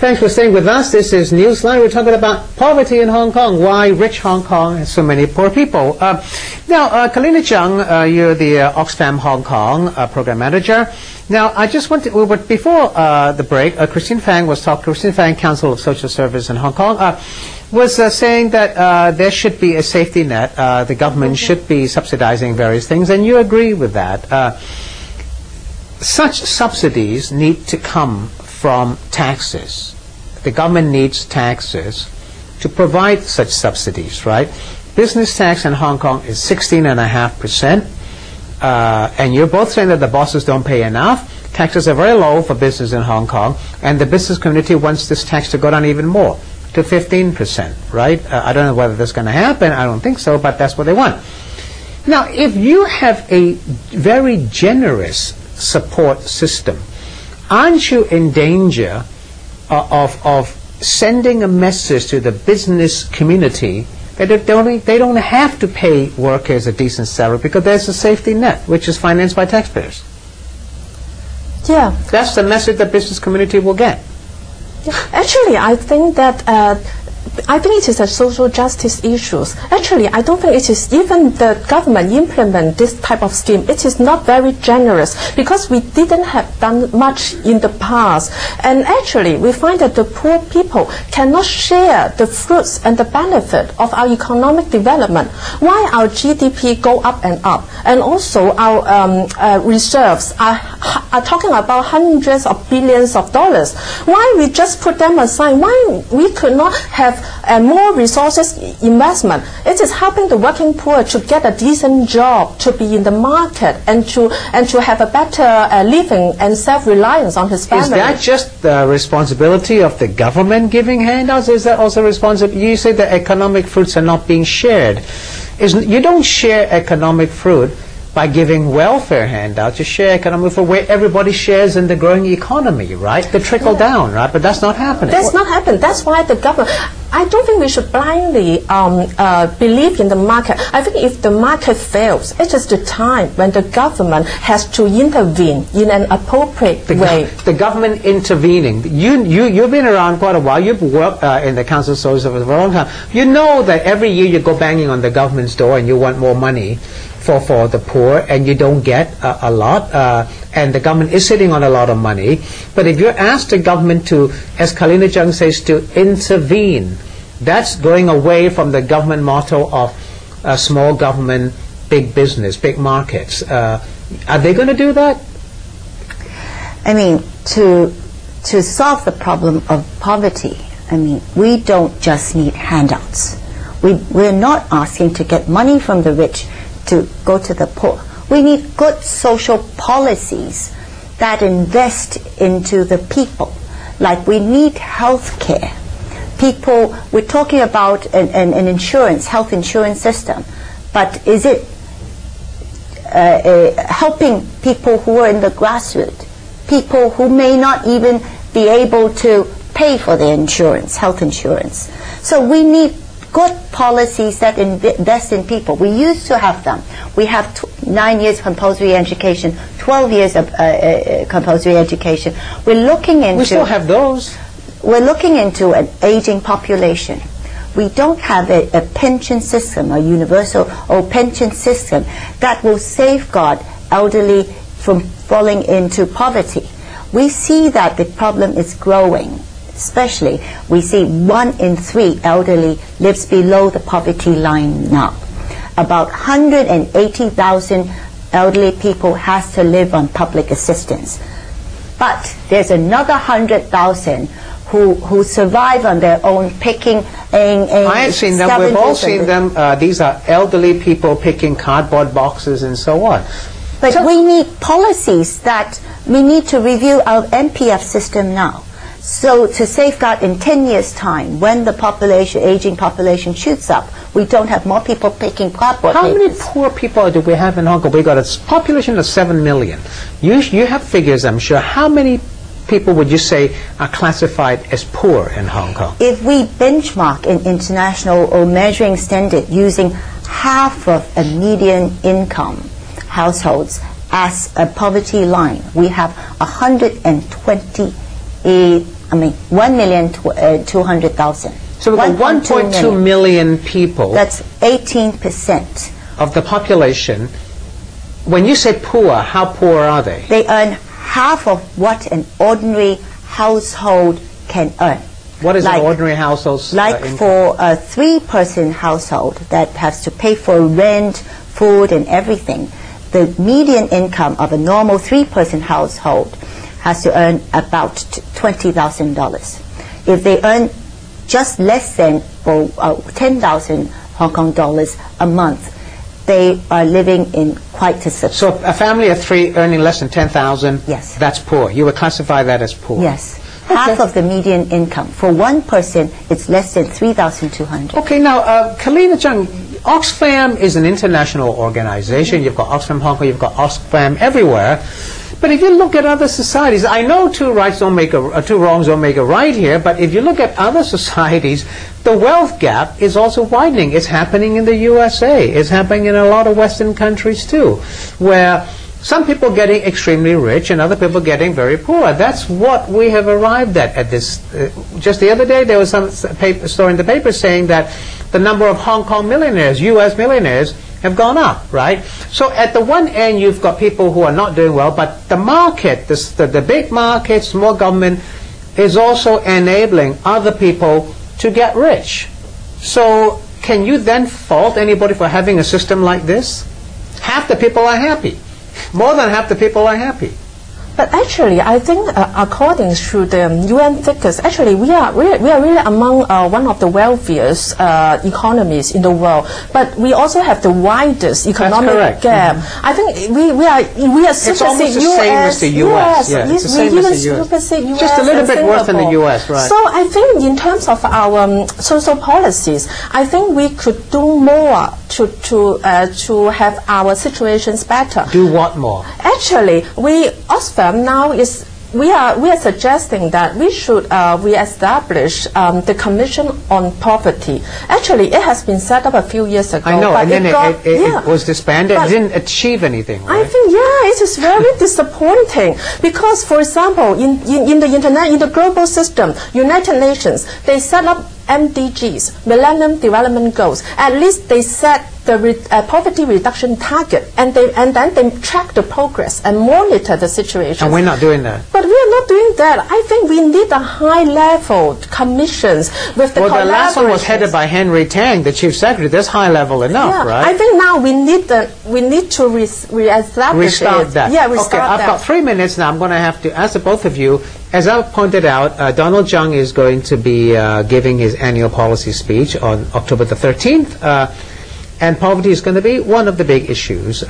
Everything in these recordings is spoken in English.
Thanks for staying with us. This is Newsline. We're talking about poverty in Hong Kong, why rich Hong Kong has so many poor people. Now, Kalina Tsang, you're the Oxfam Hong Kong program manager. Now, I just want to, before the break, Christine Fang was talking, Christine Fang, Council of Social Service in Hong Kong, was saying that there should be a safety net. The government should be subsidizing various things, and you agree with that. Such subsidies need to come from taxes. The government needs taxes to provide such subsidies, right? Business tax in Hong Kong is 16.5%, and you're both saying that the bosses don't pay enough. Taxes are very low for business in Hong Kong, and the business community wants this tax to go down even more, to 15%, right? I don't know whether that's going to happen. I don't think so, but that's what they want. Now, if you have a very generous support system, aren't you in danger of sending a message to the business community that they don't have to pay workers a decent salary because there's a safety net which is financed by taxpayers? Yeah. That's the message the business community will get. Actually, I think that it is a social justice issue. Actually, I don't think it is even the government implement this type of scheme. It is not very generous because we didn't have done much in the past. And actually, we find that the poor people cannot share the fruits and the benefit of our economic development. Why our GDP go up and up? And also our reserves are talking about hundreds of billions of dollars. Why we just put them aside? Why we could not have more resources investment? It is helping the working poor to get a decent job, to be in the market, and to have a better living and self-reliance on his family. Is that just the responsibility of the government giving handouts? Is that also responsibility? You say the economic fruits are not being shared. You don't share economic fruit by giving welfare handouts. You share economic fruit where everybody shares in the growing economy, right? The trickle down, right? But that's not happening. That's not happening. That's why the government, I don't think we should blindly believe in the market. I think if the market fails, it is the time when the government has to intervene in an appropriate way. The government intervening. You've been around quite a while. You've worked in the Council of Social Service for a long time. You know that every year you go banging on the government's door and you want more money for the poor, and you don't get a lot, and the government is sitting on a lot of money. But if you ask the government to, as Kalina Tsang says, to intervene, that's going away from the government motto of small government, big business, big markets. Are they going to do that? I mean, to solve the problem of poverty, I mean, we don't just need handouts. We're not asking to get money from the rich to go to the poor. We need good social policies that invest into the people. Like we need health care. People, we're talking about an insurance, health insurance system, but is it helping people who are in the grassroots, people who may not even be able to pay for their insurance, health insurance? So we need good policies that invest in people. We used to have them. We have 9 years compulsory education, 12 years of compulsory education. We're looking into... We still have those. We're looking into an aging population. We don't have a pension system, a universal or pension system that will safeguard elderly from falling into poverty. We see that the problem is growing. Especially, we see 1 in 3 elderly lives below the poverty line now. About 180,000 elderly people has to live on public assistance. But there's another 100,000 who survive on their own, picking I have seen them. We've all seen them. These are elderly people picking cardboard boxes and so on. But so we need policies that we need to review our MPF system now. So to safeguard in 10 years' time, when the population, aging population shoots up, we don't have more people picking cardboard. How many poor people do we have in Hong Kong? We got a population of 7 million. You have figures, I'm sure. How many people would you say are classified as poor in Hong Kong? If we benchmark in international or measuring standard using half of a median income households as a poverty line, we have 120 1,200,000. So we've got 1.2 million people. That's 18% of the population. When you say poor, how poor are they? They earn half of what an ordinary household can earn. What is an ordinary household's income? For a 3-person household that has to pay for rent, food, and everything, the median income of a normal 3-person household has to earn about $20,000. If they earn just less than 10,000 Hong Kong dollars a month, they are living in quite a situation. So a family of 3 earning less than 10,000, yes, that's poor. You would classify that as poor? Yes. Okay. Half of the median income. For one person, it's less than 3,200. Okay, now, Kalina Tsang, Oxfam is an international organization. You've got Oxfam Hong Kong, you've got Oxfam everywhere. But if you look at other societies, I know two wrongs don't make a right here, but if you look at other societies, the wealth gap is also widening. It's happening in the USA. It's happening in a lot of Western countries too, where some people getting extremely rich and other people getting very poor. That's what we have arrived at this. Just the other day, there was some story in the paper saying that the number of Hong Kong millionaires, U.S. millionaires, have gone up, right? So at the one end, you've got people who are not doing well, but the market, the big market, small government, is also enabling other people to get rich. So can you then fault anybody for having a system like this? Half the people are happy. More than half the people are happy. But actually, I think according to the UN figures, actually we are really among one of the wealthiest economies in the world. But we also have the widest economic gap. Mm-hmm. I think we are it's almost the same as the US. Yeah, it's the same as the US. Just a little bit worse than the US, right? So I think in terms of our social policies, I think we could do more to have our situations better. Do what more? Actually, Oxfam now we are suggesting that we should reestablish the Commission on Poverty. Actually, it has been set up a few years ago. I know, and then it was disbanded. It didn't achieve anything, right? I think, it is very disappointing because, for example, in the global system, United Nations, they set up MDGs, Millennium Development Goals. At least they set the poverty reduction target, and then they track the progress and monitor the situation. And we're not doing that. But we are not doing that. I think we need a high-level commissions with the collaboration. Well, the last one was headed by Henry Tang, the chief secretary. That's high-level enough, right? I think now we need to reestablish restart it. that. Yeah, restart that. Okay, I've got 3 minutes now. I'm going to have to ask the both of you. As I pointed out, Donald Tsang is going to be giving his annual policy speech on October the 13th. And poverty is going to be one of the big issues.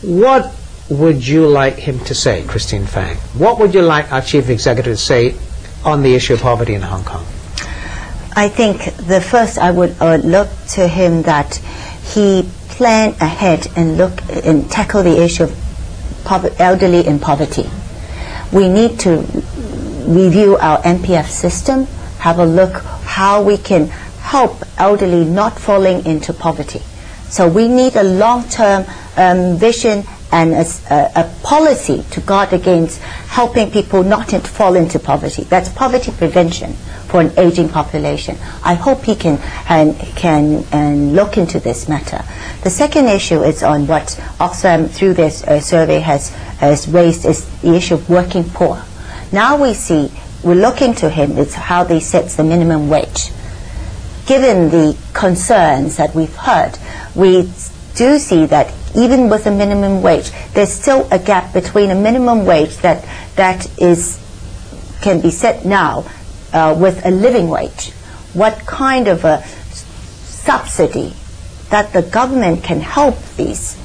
What would you like him to say, Christine Fang? What would you like our chief executive to say on the issue of poverty in Hong Kong? I think the first I would look to him that he plan ahead and look and tackle the issue of elderly in poverty. We need to review our MPF system, have a look how we can help elderly not falling into poverty. So we need a long-term vision and a policy to guard against helping people not to fall into poverty. That's poverty prevention for an aging population. I hope he can look into this matter. The second issue is on what Oxfam through this survey has raised is the issue of working poor. Now we're looking to him, it's how they set the minimum wage. Given the concerns that we've heard, we do see that even with a minimum wage, there's still a gap between a minimum wage that can be set now with a living wage. What kind of a subsidy that the government can help these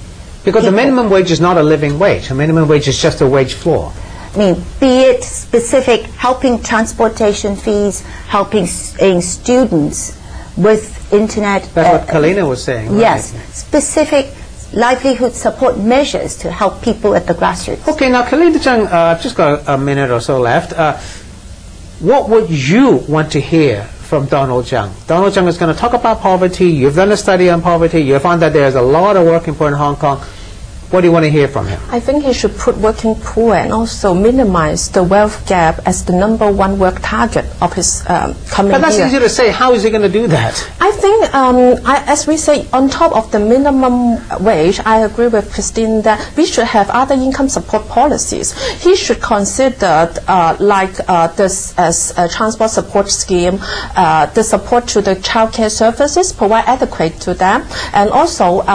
Because the minimum wage is not a living wage. A minimum wage is just a wage floor. I mean, be it specific, helping transportation fees, helping students with internet. That's what Kalina was saying, right? Yes, specific livelihood support measures to help people at the grassroots. Okay, now Kalina Tsang, I've just got a minute or so left. What would you want to hear from Donald Tsang? Donald Tsang is going to talk about poverty. You've done a study on poverty. You found that there's a lot of working poor in Hong Kong. What do you want to hear from him? I think he should put working poor and also minimize the wealth gap as the #1 work target of his coming But that's year. easy to say. How is he going to do that? I think, as we say, on top of the minimum wage, I agree with Christine that we should have other income support policies. He should consider this as a transport support scheme, the support to the childcare services, provide adequate to them, and also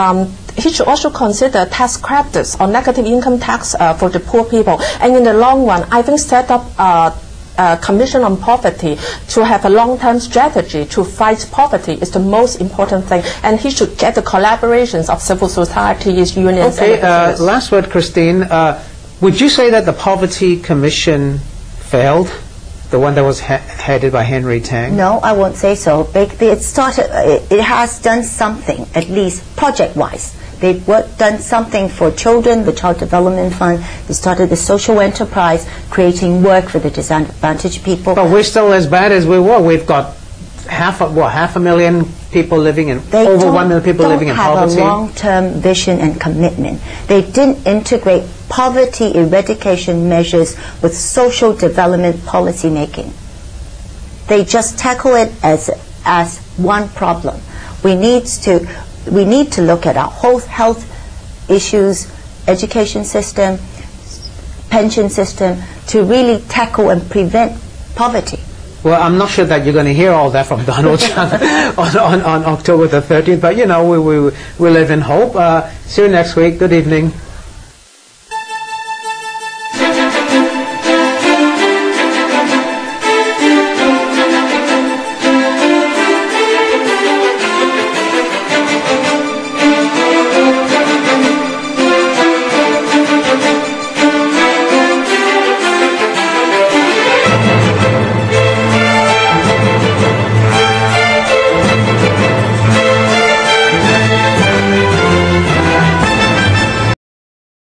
he should also consider tax credits or negative income tax for the poor people. And in the long run, I think set up a commission on poverty to have a long-term strategy to fight poverty is the most important thing. And he should get the collaborations of civil societies, unions. Okay, last word, Christine. Would you say that the Poverty Commission failed? The one that was headed by Henry Tsang? No, I won't say so. It has done something, at least project-wise. They've done something for children, the Child Development Fund. They started the social enterprise, creating work for the disadvantaged people. But we're still as bad as we were. We've got half a million people living in, over 1 million people living in poverty. They don't have a long-term vision and commitment. They didn't integrate poverty eradication measures with social development policy making. They just tackle it as one problem. We need to look at our whole health issues, education system, pension system, to really tackle and prevent poverty. Well, I'm not sure that you're going to hear all that from Donald Tsang on October the 13th, but you know, we live in hope. See you next week. Good evening.